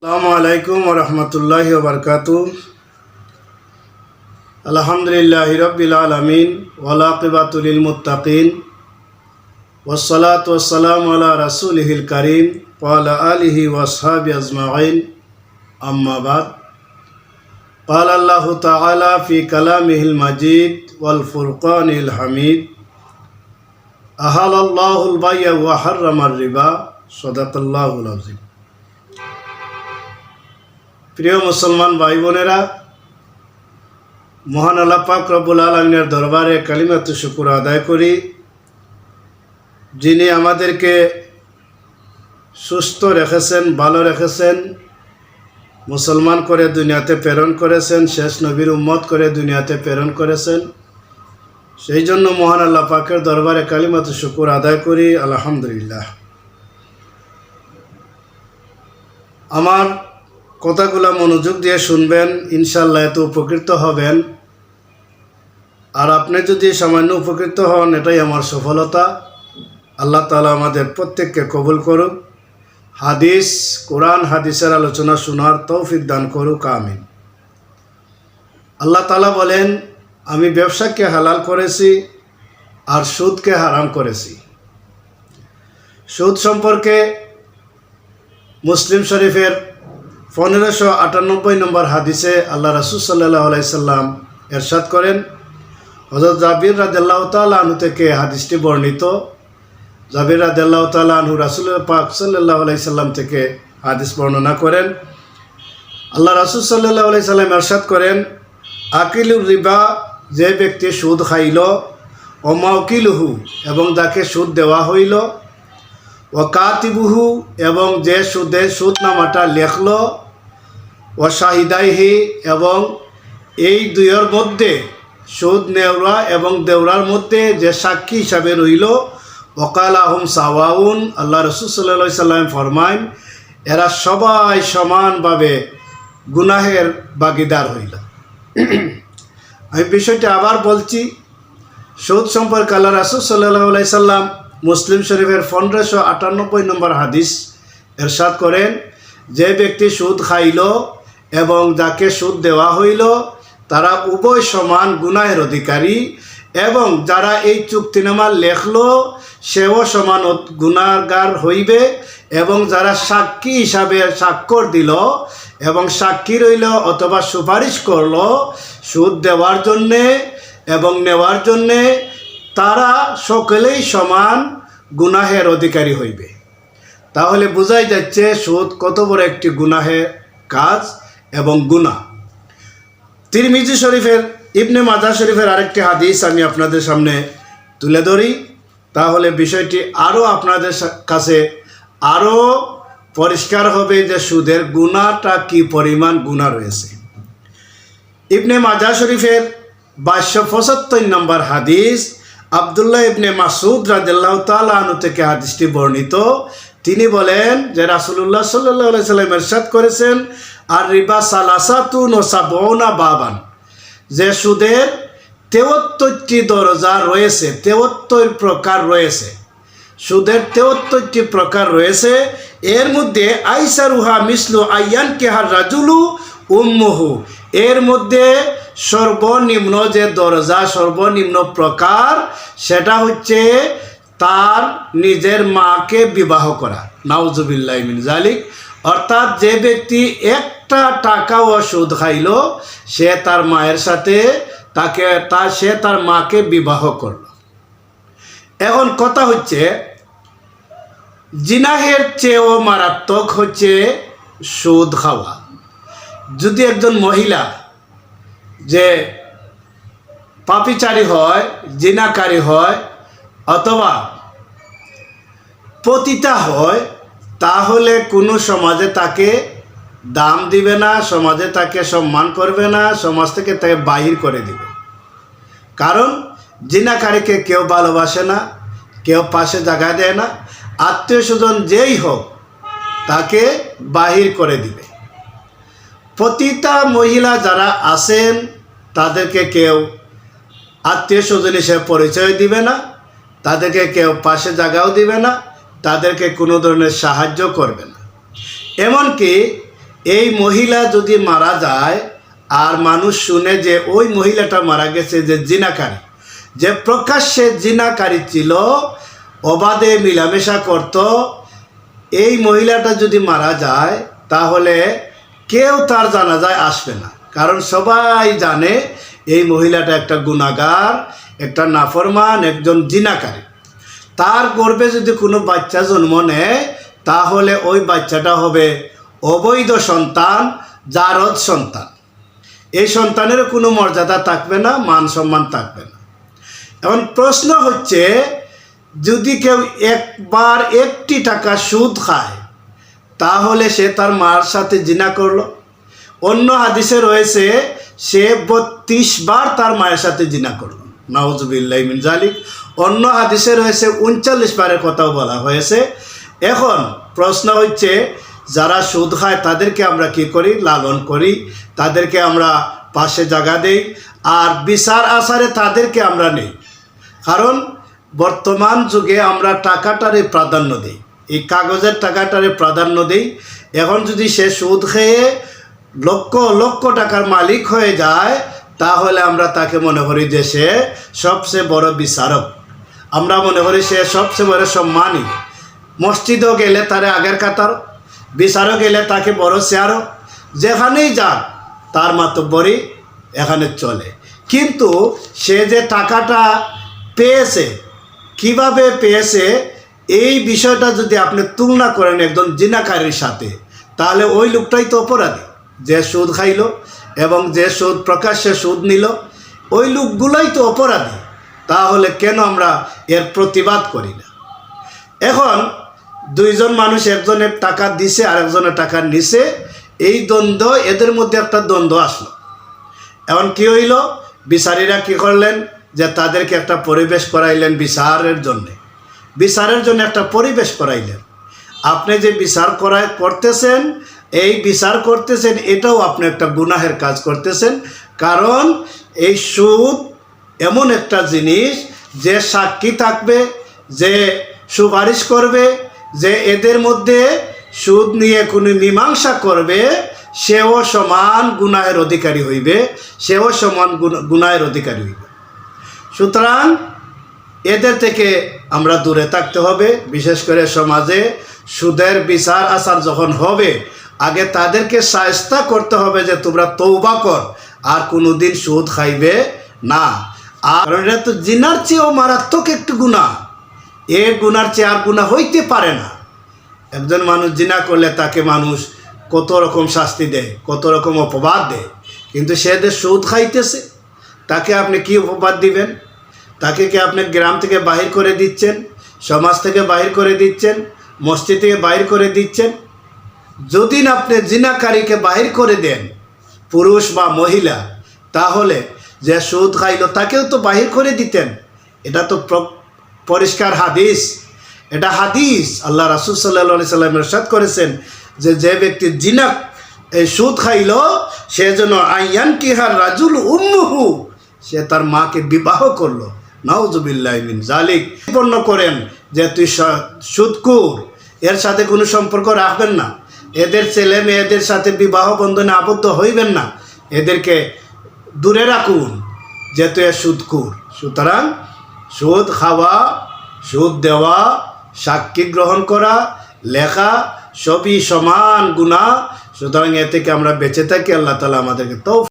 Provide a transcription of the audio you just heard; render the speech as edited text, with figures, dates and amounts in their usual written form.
আসসালামু আলাইকুম ওয়া রাহমাতুল্লাহি ওয়া বারাকাতুহু। আলহামদুলিল্লাহি রাব্বিল আলামিন ওয়াল আকিবাতু লিল মুত্তাকিন ওয়াসসালাতু ওয়াসসালামু আলা রাসূলিহিল কারীম ওয়া আলা আলিহি ওয়া আসহাবিহি আজমাইন। আম্মা বাদ। ক্বালা আল্লাহু তাআলা ফি কালামিহিল মাজিদ ওয়াল ফুরকানিল হামিদ। আহালাল্লাহুল বাই'a ওয়া হাররামার রিবা। সাদাকাল্লাহুল আযীম। প্রিয় মুসলমান ভাই বোনেরা, মহান আল্লাহ পাক রব্বুল আলামিনের দরবারে কালিমাতু শুকর আদায় করি, যিনি আমাদেরকে সুস্থ রেখেছেন, ভালো রেখেছেন, মুসলমান করে দুনিয়াতে প্রেরণ করেছেন, শেষ নবীর উম্মত করে দুনিয়াতে প্রেরণ করেছেন। সেই জন্য মহান আল্লাহ পাকের দরবারে কালিমাতু শুকর আদায় করি, আলহামদুলিল্লাহ। আমার কথাগুলো মনোযোগ দিয়ে শুনবেন, ইনশাআল্লাহ এত উপকৃত হবেন। আর আপনি যদি সামান্য উপকৃত হন, এটাই আমার সফলতা। আল্লাহ তাআলা আমাদের প্রত্যেককে কবুল করুক, হাদিস কোরআন হাদিসের আলোচনা শোনার তৌফিক দান করুক, আমিন। আল্লাহ তাআলা বলেন, আমি ব্যবসাকে হালাল করেছি আর সুদকে হারাম করেছি। সুদ সম্পর্কে মুসলিম শরীফের 1598 নম্বর হাদিসে আল্লাহ রাসূল সাল্লাল্লাহু আলাইহি সাল্লাম ইরশাদ করেন, হযরত জাবির রাদিয়াল্লাহু তাআলা আনহু থেকে হাদিসটি বর্ণিত। জাবির রাদিয়াল্লাহু তাআলা আনহু রাসূল পাক সাল্লাল্লাহু আলাইহি সাল্লাম থেকে হাদিস বর্ণনা করেন। আল্লাহ রাসূল সাল্লাল্লাহু আলাইহি সাল্লাম ইরশাদ করেন, আকিলুর রিবা, যে ব্যক্তি সুদ খাইল, ও মাওকিলুহু, এবং যাকে সুদ দেওয়া হইল, ও কাতিবুহু, এবং যে সুদনামাটা লেখল, ও শাহিদাইহি, এবং এই দুইয়ের মধ্যে সুদ নেওয়া এবং দেওয়ার মধ্যে যে সাক্ষী হিসাবে রইল, ওকালাহুম সাওয়াউন, আল্লাহ রাসূল সাল্লাল্লাহু আলাইহি সাল্লাম ফরমায়, এরা সবাই সমানভাবে গুনাহের ভাগীদার হইল। আমি বিষয়টা আবার বলছি। সুদ সম্পর্কে আল্লাহ রাসূল সাল্লাল্লাহু আলাইহি সাল্লাম মুসলিম শরীফের 1598 নম্বর হাদিস ইরশাদ করেন, যে ব্যক্তি সুদ খাইল এবং যাকে সুদ দেওয়া হইল, তারা উভয় সমান গুনাহের অধিকারী, এবং যারা এই চুক্তিনামা লেখল সেও সমান গুনাহগার হইবে, এবং যারা সাক্ষী হিসাবে স্বাক্ষর দিল এবং সাক্ষী রইল অথবা সুপারিশ করল সুদ দেওয়ার জন্যে এবং নেওয়ার জন্যে, তারা সকলেই সমান গুনাহের অধিকারী হইবে। তাহলে বোঝাই যাচ্ছে সুদ কত বড় একটি গুনাহের কাজ এবং গুনাহ। তিরমিজি শরীফের ইবনে মাজাহ শরীফের আরেকটি হাদিস আমি আপনাদের সামনে তুলে ধরি, তাহলে বিষয়টি আরও আপনাদের কাছে আরও পরিষ্কার হবে যে সুদের গুনাহটা কি পরিমাণ গুনাহ রয়েছে। ইবনে মাজাহ শরীফের 2275 নম্বর হাদিস, আব্দুল্লাহ ইবনে মাসউদ রাদিয়াল্লাহু তাআলা আনহু থেকে হাদিসটি বর্ণিত। তিনি বলেন যে রাসূলুল্লাহ সাল্লাল্লাহু আলাইহি সাল্লাম ইরশাদ করেছেন, আর রিবা সালাসাতুন ওয়া সাবউনা বাবান, যে সুদের 73টি দরজা রয়েছে, 73 প্রকার রয়েছে। সুদের 73টি প্রকার রয়েছে। এর মধ্যে আইসারুহা মিসলু আইয়ান কেহার রাজুলু উম্মুহু, এর মধ্যে সর্বনিম্ন যে দরজা, সর্বনিম্ন প্রকার, সেটা হচ্ছে তার নিজের মাকে বিবাহ করা। নাউজুবিল্লাহি মিন যালিক। অর্থাৎ যে ব্যক্তি একটা টাকাও সুদ খাইল, সে তার মায়ের সাথে সে তার মাকে বিবাহ করল। এখন কথা হচ্ছে, জিনাহের চেয়েও মারাত্মক হচ্ছে সুদ খাওয়া। যদি একজন মহিলা যে পাপীচারী হয়, জিনাকারী হয়, অথবা পতিতা হয়, তাহলে কোনো সমাজে তাকে দাম দিবে না, সমাজে তাকে সম্মান করবে না, সমাজ থেকে তাকে বাহির করে দিবে। কারণ জিনাকারীকে কেউ ভালোবাসে না, কেউ পাশে জায়গা দেয় না, আত্মীয় স্বজন যেই হোক তাকে বাহির করে দিবে। পতিতা মহিলা যারা আছেন তাদেরকে কেউ আত্মীয় স্বজন হিসেবে পরিচয় দিবে না, তাদেরকে কেউ পাশে জায়গাও দিবে না, তাদেরকে কোনো ধরনের সাহায্য করবে না। এমনকি এই মহিলা যদি মারা যায় আর মানুষ শুনে যে ওই মহিলাটা মারা গেছে যে জিনাকারী, যে প্রকাশ্যে জিনাকারী ছিল, অবাধে মিলামেশা করত, এই মহিলাটা যদি মারা যায় তাহলে কেউ তার জানাজায় আসবে না। কারণ সবাই জানে এই মহিলাটা একটা গুনাহগার, একটা নাফরমান, একজন জিনাকারী। তার গর্ভে যদি কোনো বাচ্চা জন্ম নেয় তাহলে ওই বাচ্চাটা হবে অবৈধ সন্তান, জারদ সন্তান। এই সন্তানের কোনো মর্যাদা থাকবে না, মান সম্মান থাকবে না। এখন প্রশ্ন হচ্ছে, যদি কেউ একবার 1টি টাকা সুদ খায় তাহলে সে তার মার সাথে জিনা করলো। অন্য হাদিসে রয়েছে সে 32 বার তার মায়ের সাথে জিনা করলো, নাউজুবিল্লাহি মিন জালিক। অন্য হাদিসে রয়েছে 39 বারের কথাও বলা হয়েছে। এখন প্রশ্ন হচ্ছে, যারা সুদ খায় তাদেরকে আমরা কি করি? লালন করি, তাদেরকে আমরা পাশে জায়গা দেই, আর বিচার আচারে তাদেরকে আমরা নেই। কারণ বর্তমান যুগে আমরা টাকাটারে প্রাধান্য দিই, এই কাগজের টাকাটারে প্রাধান্য দিই। এখন যদি সে সুদ খেয়ে লক্ষ লক্ষ টাকার মালিক হয়ে যায় তাহলে আমরা তাকে মনে করি যে সে সবচেয়ে বড় বিচারক, আমরা মনে করি সে সবচেয়ে বড় সম্মানী। মসজিদও গেলে তারে আগের কাতার, বিচারও গেলে তাকে বড় চেয়ারও, যেখানেই যাক তার মাতব্বরি এখানে চলে। কিন্তু সে যে টাকাটা পেয়েছে, কিভাবে পেয়েছে, এই বিষয়টা যদি আপনি তুলনা করেন একজন জিনাকারীর সাথে, তাহলে ওই লোকটাই তো অপরাধী, যে সুদ খাইল এবং যে সুদ প্রকাশ্যে সুদ নিল, ওই লোকগুলোই তো অপরাধী। তাহলে কেন আমরা এর প্রতিবাদ করি না? এখন দুইজন মানুষ, একজনের টাকা দিছে আর একজনের টাকা নিছে, এই দ্বন্দ্ব, এদের মধ্যে একটা দ্বন্দ্ব আসলো। এখন কি হইল? বিচারীরা কি করলেন যে তাদেরকে একটা পরিবেশ করাইলেন বিচারের জন্য একটা পরিবেশ করাইলেন। আপনি যে বিচার করতেছেন, এই বিচার করতেছেন, এটাও আপনি একটা গুনাহের কাজ করতেছেন। কারণ এই সুদ এমন একটা জিনিস যে সাক্ষী থাকবে, যে সুপারিশ করবে, যে এদের মধ্যে সুদ নিয়ে কোনো মীমাংসা করবে, সেও সমান গুনাহের অধিকারী হইবে, সেও সমান গুনাহের অধিকারী হইবে। সুতরাং এদের থেকে আমরা দূরে থাকতে হবে। বিশেষ করে সমাজে সুদের বিচার আচার যখন হবে, আগে তাদেরকে শায়েস্তা করতে হবে যে তোমরা তওবা কর, আর কোনো দিন সুদ খাইবে না। আর এটা তো জিনার চেয়েও মারাত্মক একটু গুনাহ, এ গুনার চেয়ে আর গুনাহ হইতে পারে না। একজন মানুষ জিনা করলে তাকে মানুষ কত রকম শাস্তি দেয়, কত রকম অপবাদ দেয়, কিন্তু সে যে সুদ খাইতেছে তাকে আপনি কি অপবাদ দিবেন? তাকে কি আপনি গ্রাম থেকে বাহির করে দিচ্ছেন, সমাজ থেকে বাহির করে দিচ্ছেন, মসজিদ থেকে বাহির করে দিচ্ছেন? যদি না আপনি জিনাকারীকে বাহির করে দেন, পুরুষ বা মহিলা, তাহলে যে সুদ খাইল তাকেও তো বাহির করে দিতেন। এটা তো পরিষ্কার হাদিস, এটা হাদিস। আল্লাহ রাসূল সাল্লাল্লাহু আলাইহি সাল্লাম ইরশাদ করেছেন যে যে ব্যক্তি জিনা এই সুদ খাইল, সে যেন আইয়ান কিহার রাজুল উম্মুহু, সে তার মাকে বিবাহ করলো। নাউজুবিল্লাহি মিন জালিক। পণ্য করেন যে তুই সুদখোর, এর সাথে কোনো সম্পর্ক রাখবেন না, এদের ছেলে মেয়েদের সাথে বিবাহ বন্ধনে আবদ্ধ হইবেন না, এদেরকে দূরে রাখুন, যেহেতু এ সুদখোর। সুতরাং সুদ খাওয়া, সুদ দেওয়া, সাক্ষী গ্রহণ করা, লেখা, সবই সমান গুনাহ। সুতরাং এ থেকে আমরা বেঁচে থাকি। আল্লাহ তাআলা আমাদেরকে তৌফিক